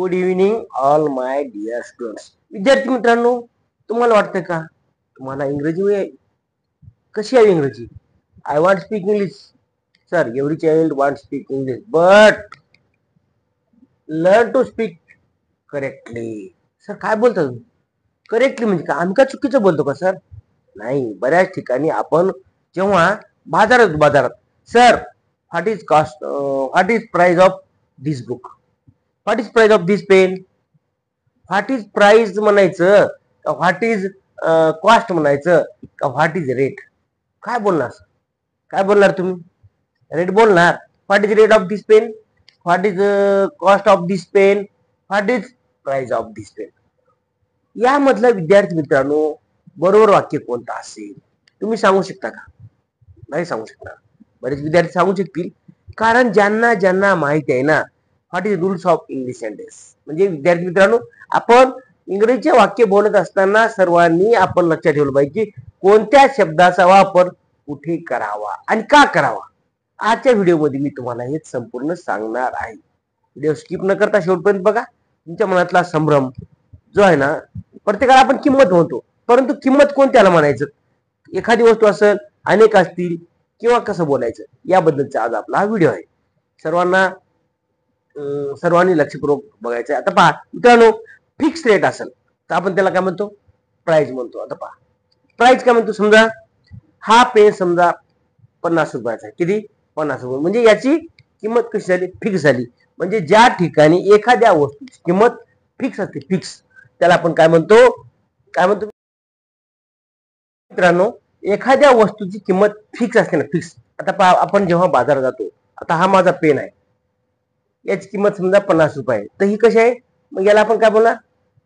Good evening all my dear students. विद्यार्थी मित्रांनो, तुम्हाला वाटतं का तुम्हाला इंग्रजी कशी आहे इंग्रजी? I want speak English. Sir, every child want speak English, but learn to speak correctly. Sir, काय बोलता तुम्ही? करेक्टली म्हणजे का आम्ही का चुकीचं बोलतो का सर? नाही, बऱ्याच ठिकाणी आपण जेव्हा बाजारात sir, what is cost, what is price of this book, what is price of this pen, what is price म्हणायचं का व्हॉट इज कॉस्ट म्हणायचं का व्हॉट इज रेट? काय बोलणार? काय बोलणार तुम्ही? रेट बोलणार. What is rate of this pen, what is cost of this pen, what is price of this pen. यामधलं विद्यार्थी मित्रांनो बरोबर वाक्य कोणतं असेल तुम्ही सांगू शकता का? नाही सांगू शकणार. बरेच विद्यार्थी सांगू शकतील, कारण ज्यांना ज्यांना माहिती आहे ना what is rules of English sentence. म्हणजे विद्यार्थी मित्रांनो, आपण इंग्रजीचे वाक्य बोलत असताना सर्वांनी आपण लक्षात ठेवलं पाहिजे की कोणत्या शब्दाचा वापर कुठे करावा आणि का करावा. आजच्या व्हिडिओमध्ये मी तुम्हाला हे संपूर्ण सांगणार आहे. व्हिडिओ स्किप न करता शेवटपर्यंत बघा. तुमच्या मनातला संभ्रम जो आहे ना, प्रत्येकाला आपण किंमत म्हणतो, परंतु किंमत कोणत्याला म्हणायचं? एखादी वस्तू असेल, अनेक असतील, किंवा कसं बोलायचं याबद्दलचा आज आपला हा व्हिडिओ आहे. सर्वांनी लक्षपूर्वक बघायचं आहे. आता पहा मित्रांनो, फिक्स रेट असेल तर आपण त्याला काय म्हणतो? प्राइस म्हणतो. आता पहा, प्राइस काय म्हणतो? समजा हा पेन समजा 50 रुपयाचा आहे. किती? 50 रुपये. म्हणजे याची किंमत कशी झाली? फिक्स झाली. म्हणजे ज्या ठिकाणी एखाद्या वस्तूची किंमत फिक्स असते, फिक्स, त्याला आपण काय म्हणतो? काय म्हणतो मित्रांनो? एखाद्या वस्तूची किंमत फिक्स असते ना, फिक्स. आता पहा, आपण जेव्हा बाजारात जातो, आता हा माझा पेन आहे, याची किंमत समजा 50 रुपये आहे, तर ही कशी आहे? मग याला आपण काय बोलणार?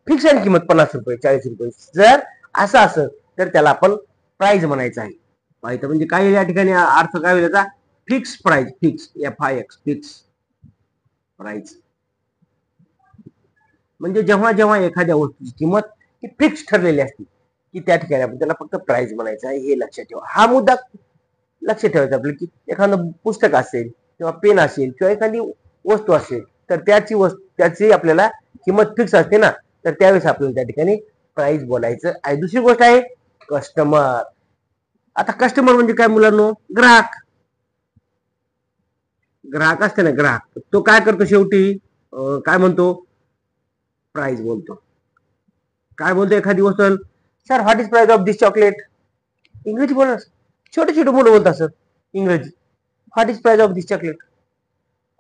फिक्स आहे किंमत 50 रुपये, 40 रुपये. जर असं असेल तर त्याला आपण प्राइस म्हणायचं आहे. माहिती म्हणजे काय या ठिकाणी अर्थ काय होईल याचा? Fix price, fix, FIX, fix price. म्हणजे जेव्हा जेव्हा एखाद्या वस्तूची किंमत ही फिक्स ठरलेली असते की त्या ठिकाणी आपण त्याला फक्त प्राइस म्हणायचं आहे. हे लक्षात ठेवा. हा मुद्दा लक्षात ठेवायचा आपलं की एखादं पुस्तक असेल किंवा पेन असेल किंवा एखादी वस्तू असेल तर त्याची आपल्याला किंमत फिक्स असते ना, तर त्यावेळेस आपल्याला त्या ठिकाणी प्राइस बोलायचं आहे. दुसरी गोष्ट आहे कस्टमर. आता कस्टमर म्हणजे काय मुलांनो? ग्राहक. ग्राहक असते ना, ग्राहक, तो काय करतो शेवटी? काय म्हणतो? प्राइस बोलतो. काय बोलतो एखादी वस्तू? Sir, what is price of this chocolate. इंग्रजी बोलणार. छोटे छोटे मुलं बोलत असत इंग्रजी. What is price of this chocolate.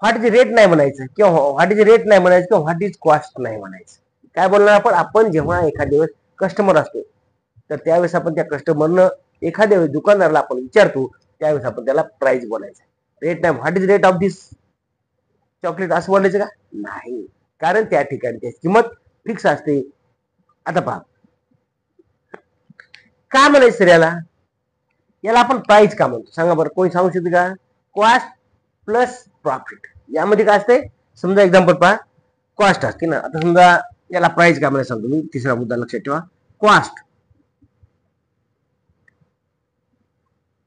What is rate नाही म्हणायचं, किंवा व्हॉट इज रेट नाही म्हणायचं, किंवा व्हॉट इज कॉस्ट नाही म्हणायचं. काय बोलणार आपण? आपण जेव्हा एखाद्या वेळेस कस्टमर असतो तर त्यावेळेस आपण त्या कस्टमरनं एखाद्या वेळेस दुकानदाराला आपण विचारतो, त्यावेळेस आपण त्याला प्राइस बोलायचं. रेट नाही. What is rate of this chocolate असं बोलायचं का? नाही, कारण त्या ठिकाणी त्याची किंमत फिक्स असते. आता पहा, काय म्हणायचं सर याला? याला आपण प्राइस का म्हणतो सांगा बरं? कोणी सांगू शकते का? Cost plus profit. यामध्ये काय असते? समजा एक्झाम्पल पहा, कॉस्ट असते ना. आता समजा याला प्राइस काय म्हणायचं सांगतो मी. तिसरा मुद्दा लक्षात ठेवा. कॉस्ट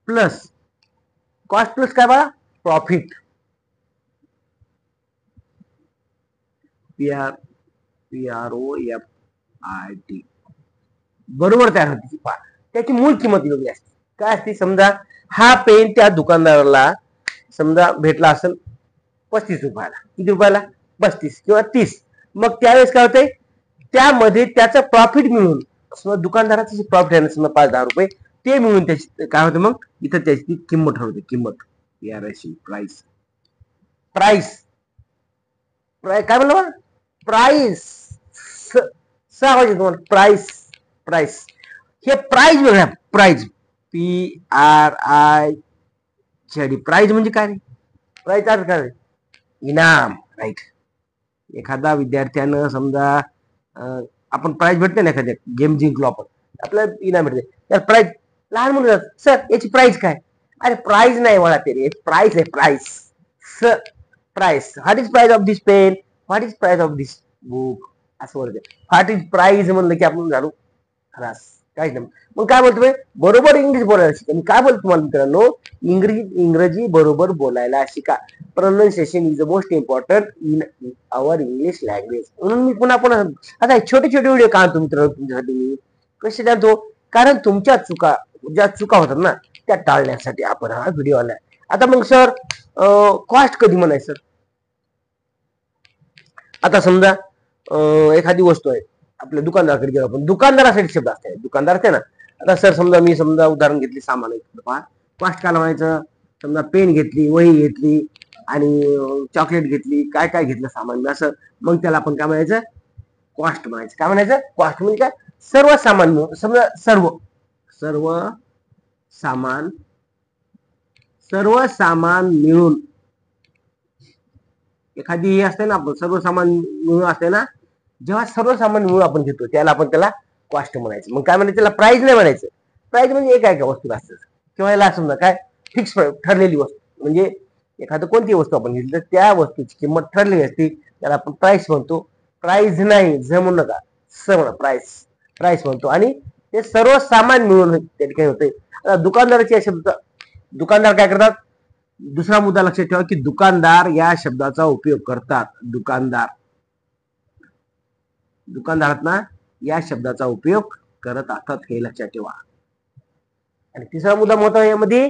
प्लस काय बघा? प्रॉफिट. PROFIT बरोबर तयार होती. पहा, त्याची मूळ किंमत वेगळी असते. काय असते? समजा हा पेन त्या दुकानदाराला समजा भेटला असेल 35 रुपयाला. किती रुपयाला? 35 किंवा 30. मग त्यावेळेस काय होतंय? त्यामध्ये त्याचं प्रॉफिट मिळून, समजा दुकानदाराचं जे प्रॉफिट आहे ना, समजा 5-10 रुपये, ते मिळून त्याची काय होतं? मग इथं त्याची किंमत ठरवते. किंमत, प्राइस. प्राइस काय म्हणलं? प्राइस. आवाज येतो. प्राइस. प्राइस. हे प्राइस वेगळ्या. Price, PRIZ. प्राइस म्हणजे काय? प्राइस अर्थ काय? इनाम. राईट. एखादा विद्यार्थ्यानं समजा आपण प्राइस भेटते ना, एखाद्या गेम जिंकलो आपण, आपल्याला इनाम भेटते, तर प्राइस. लहान मुलं सर याची प्राइस काय? अरे प्राइस नाही मला ते, प्राइस आहे. Price. Price. What is price of this pen, what is price of this book असं बोलते. व्हॉट इज प्राइस म्हणलं की आपण झालो खलास. काहीच नाही. मग काय बोलतोय, बरोबर इंग्लिश बोलायला शिका. मी काय बोलतो तुम्हाला मित्रांनो, इंग्रजी बरोबर बोलायला शिका. Pronunciation is the most important in our English language. म्हणून मी पुन्हा पुन्हा आता छोटे छोटे व्हिडिओ काढतो मित्रांनो तुमच्यासाठी. मी कसे जाणतो, कारण तुमच्या ज्या चुका होतात ना त्या टाळण्यासाठी आपण हा व्हिडिओ आलाय. आता मग सर कॉस्ट कधी म्हणायचं. आता समजा एखादी वस्तू आहे, आपल्या दुकानदाराकडे गेलो आपण, दुकानदारासाठी शब्द असते, दुकानदार असते ना. आता सर समजा उदाहरण घेतली, सामान कॉस्ट काय म्हणायचं. समजा पेन घेतली, वही घेतली आणि चॉकलेट घेतली, काय काय घेतलं सामान असं, मग त्याला आपण काय म्हणायचं, कॉस्ट म्हणायचं. काय म्हणायचं, कॉस्ट म्हणजे काय, सर्व सामान. समजा सर्व सामान मिळून एखादी हे असते ना, आपण सर्व सामान मिळून असते ना, जेव्हा सर्व सामान मिळून आपण घेतो त्याला कॉस्ट म्हणायचं. मग काय म्हणायचं, त्याला प्राइस नाही म्हणायचं. प्राइस म्हणजे एक आहे का वस्तू असतं, किंवा याला समजा काय फिक्स ठरलेली वस्तू, म्हणजे एखादं कोणती वस्तू आपण घेतली तर त्या वस्तूची किंमत ठरलेली असते, त्याला आपण प्राइस म्हणतो. प्राइस नाही म्हणू नका, प्राइस म्हणतो. आणि ते सर्व सामान मिळून त्या ठिकाणी होते. दुकानदाराची शब्द, दुकानदार काय करतात, दुसरा मुद्दा लक्षात ठेवा की दुकानदार या शब्दाचा उपयोग करतात. दुकानदारात ना या शब्दाचा उपयोग करत असतात, हे लक्षात ठेवा. आणि तिसरा मुद्दा महत्त्वाचा यामध्ये,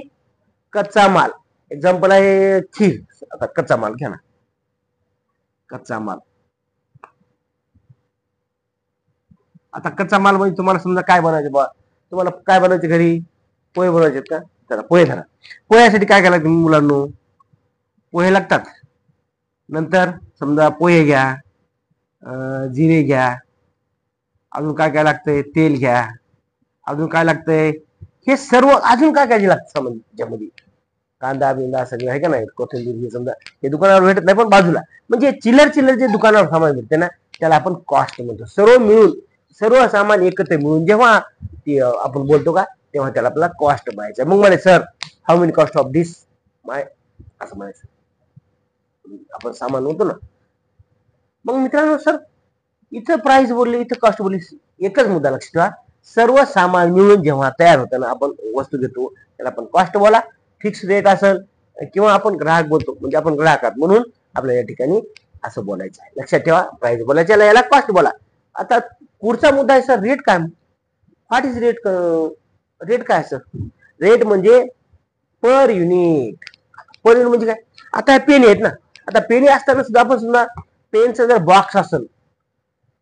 कच्चा माल. एक्झाम्पल आहे खीर. आता कच्चा माल घ्या ना, कच्चा माल. आता कच्चा माल म्हणजे तुम्हाला समजा काय बनायचे बा, तुम्हाला काय बनायचे घरी, पोहे बनवायचे का. चला पोहे धरा. पोह्यासाठी काय करायला लागतं मुलांनो, पोहे लागतात. नंतर समजा पोहे घ्या, जिरे घ्या, अजून काय काय लागतंय, तेल घ्या, अजून काय लागतंय, हे सर्व अजून काय काय लागतं सामान त्यामध्ये, कांदा बिंदा सगळं आहे का नाही, कोथिंबीर हे समजा हे दुकानावर भेटत नाही पण बाजूला, म्हणजे चिल्लर जे दुकानावर सामान भेटते ना त्याला आपण कॉस्ट म्हणतो. सर्व मिळून, सर्व सामान एकत्र मिळून जेव्हा आपण बोलतो का तेव्हा त्याला आपल्याला कॉस्ट म्हणायचं. मग म्हणे sir how many cost of this my, असं म्हणायचं. आपण सामान म्हणतो ना. मग मित्रांनो सर इथं प्राइस बोलले, इथं कॉस्ट बोलली, एकच मुद्दा लक्षात ठेवा, सर्व सामान मिळून जेव्हा तयार होतं ना आपण वस्तू घेतो त्याला आपण कॉस्ट बोला. फिक्स रेट असेल किंवा आपण ग्राहक बोलतो म्हणजे आपण ग्राहकात, म्हणून आपल्या या ठिकाणी असं बोलायचं आहे. लक्षात ठेवा, प्राइस बोलायचं याला कॉस्ट बोला. आता पुढचा मुद्दा आहे सर रेट काय. What is rate. रेट काय सर, रेट म्हणजे पर युनिट. पर युनिट म्हणजे काय, आता पेन आहेत ना, आता पेन असताना सुद्धा आपण सुद्धा पेनचा जर बॉक्स असेल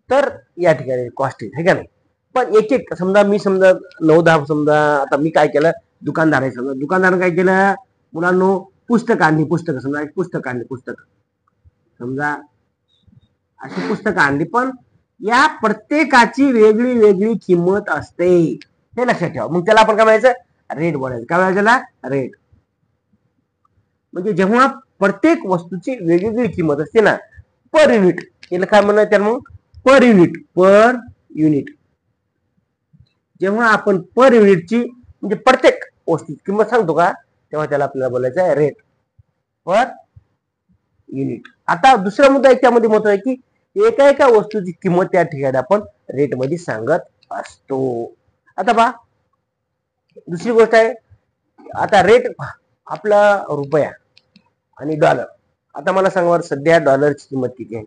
तर या ठिकाणी कॉस्ट आहे का नाही. पण एक एक समजा मी 9-10 समजा, आता मी काय केलं, दुकानदार आहे समजा, दुकानदारानं काय केलं मुलांनो, पुस्तक आणली, समजा पुस्तक समजा अशी पुस्तकं आणली, पण या प्रत्येकाची वेगळी वेगळी किंमत असते, हे लक्षात ठेवा. मग त्याला आपण काय म्हणायचं, रेट बोलायचं. काय म्हणायचं त्याला, रेट. म्हणजे जेव्हा प्रत्येक वस्तूची वेगवेगळी किंमत असते ना, पर युनिट, याला काय म्हणायचं मग, पर युनिट. जेव्हा आपण पर युनिटची म्हणजे प्रत्येक वस्तूची किंमत सांगतो का तेव्हा त्याला आपल्याला बोलायचं आहे रेट, पर युनिट. आता दुसरा मुद्दा एक त्यामध्ये महत्व आहे की एका वस्तूची किंमत त्या ठिकाणी आपण रेट मध्ये सांगत असतो. आता पहा दुसरी गोष्ट आहे, आता रेट आपला रुपया आणि डॉलर. आता मला सांगा सध्या डॉलरची किंमत किती आहे,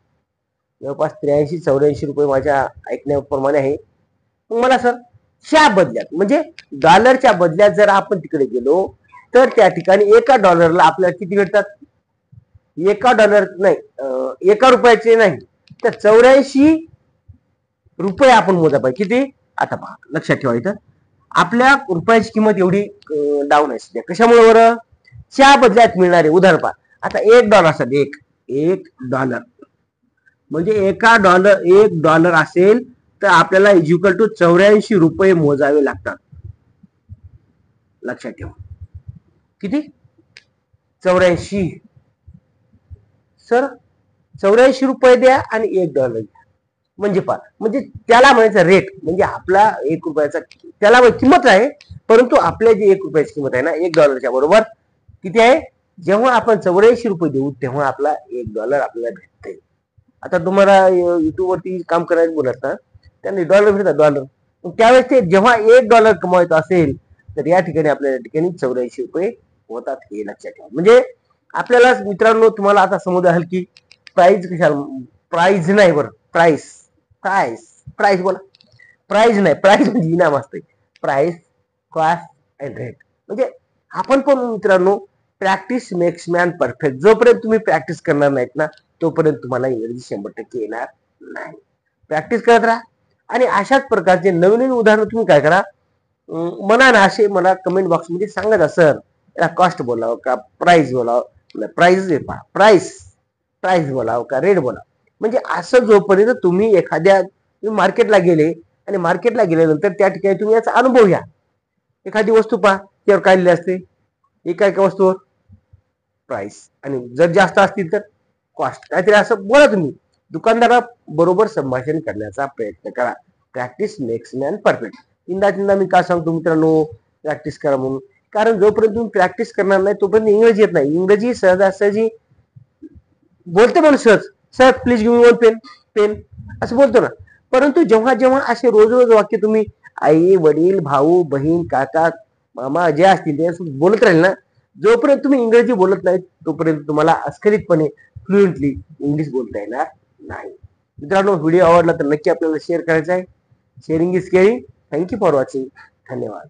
जवळपास 83-84 रुपये माझ्या ऐकण्याप्रमाणे आहे. मग मला सर च्या बदल्यात म्हणजे डॉलरच्या बदल्यात जर आपण तिकडे गेलो तर त्या ठिकाणी एका डॉलरला आपल्याला किती भेटतात, एका डॉलर नाही, एका रुपयाचे नाही तर 84 रुपये आपण मोजा पाहिजे. किती, आता पहा लक्षात ठेवा, इथं आपल्या रुपयाची किंमत एवढी डाऊन आहे सध्या. कशामुळे बरं, च्या बदल्यात मिळणारे उदाहरण पहा. आता $1 साठी एक डॉलर म्हणजे एक डॉलर असेल तर आपल्याला इक्वल टू 84 रुपये मोजावे लागतात. लक्षात ठेवा, किती, 84. सर 84 रुपये द्या आणि $1 द्या, म्हणजे पहा, म्हणजे त्याला म्हणायचं रेट, म्हणजे आपला 1 रुपयाचा त्याला किंमत आहे, परंतु आपल्या जी 1 रुपयाची किंमत आहे ना $1 बरोबर किती आहे, जेव्हा आपण 84 रुपये देऊ तेव्हा आपला $1 आपल्याला भेटते. आता तुम्हाला युट्यूब वरती काम करायला बोलत ना, त्यांनी डॉलर भेटतात, डॉलर त्यावेळेस ते जेव्हा $1 कमवायचा असेल तर या ठिकाणी आपल्याला ठिकाणी 84 रुपये होतात, हे लक्षात ठेवा. म्हणजे आपल्याला मित्रांनो तुम्हाला आता समज आलं की प्राइस कशाला, प्राइस नाही बरं, प्राइस प्राइस प्राइस बोला, प्राइस नाही, प्राइस म्हणजे इनाम असते. Price, cost and rate. म्हणजे आपण पण मित्रांनो प्रॅक्टिस मेक्स मॅन परफेक्ट. जोपर्यंत तुम्ही प्रॅक्टिस करणार नाहीत ना तोपर्यंत तुम्हाला इंग्रजी 100% येणार नाही. प्रॅक्टिस करत राहा आणि अशाच प्रकारचे नवीन उदाहरण तुम्ही काय करा, म्हणा ना, असे मला कमेंट बॉक्स मध्ये सांगत सर याला कॉस्ट बोलावं का प्राइस बोलावं, प्राइस प्राइस प्राइस बोलावं का रेट बोलावं. म्हणजे असं जोपर्यंत तुम्ही एखाद्या मार्केटला गेले आणि मार्केटला गेल्यानंतर त्या ठिकाणी तुम्ही याचा अनुभव घ्या. एखादी वस्तू पहा त्यावर काय लिहिले असते, एका एका वस्तूवर प्राइस आणि जर जास्त असतील तर कॉस्ट, काहीतरी असं बोला. तुम्ही दुकानदारा बरोबर संभाषण करण्याचा प्रयत्न करा. Practice makes man perfect. तीनदा मी का सांगतो मित्रांनो प्रॅक्टिस करा म्हणून, कारण जोपर्यंत तुम्ही प्रॅक्टिस करणार नाही तोपर्यंत इंग्रजी येत नाही. इंग्रजी सहजासहजी बोलते म्हणून सहज, sir please give me one pen, pen असं बोलतो ना. परंतु जेव्हा जेव्हा असे रोज रोज वाक्य तुम्ही आई वडील भाऊ बहीण काका मामा जे असतील ते बोलत राहील ना, जोपर्यंत तुम्ही इंग्रजी बोलत नाही तोपर्यंत तुम्हाला अस्खलितपणे फ्लुएंटली इंग्लिश बोलता येणार नाही. मित्रांनो व्हिडिओ आवडला तर नक्की आपल्याला शेअर करायचा आहे. Sharing is caring. Thank you for watching. धन्यवाद.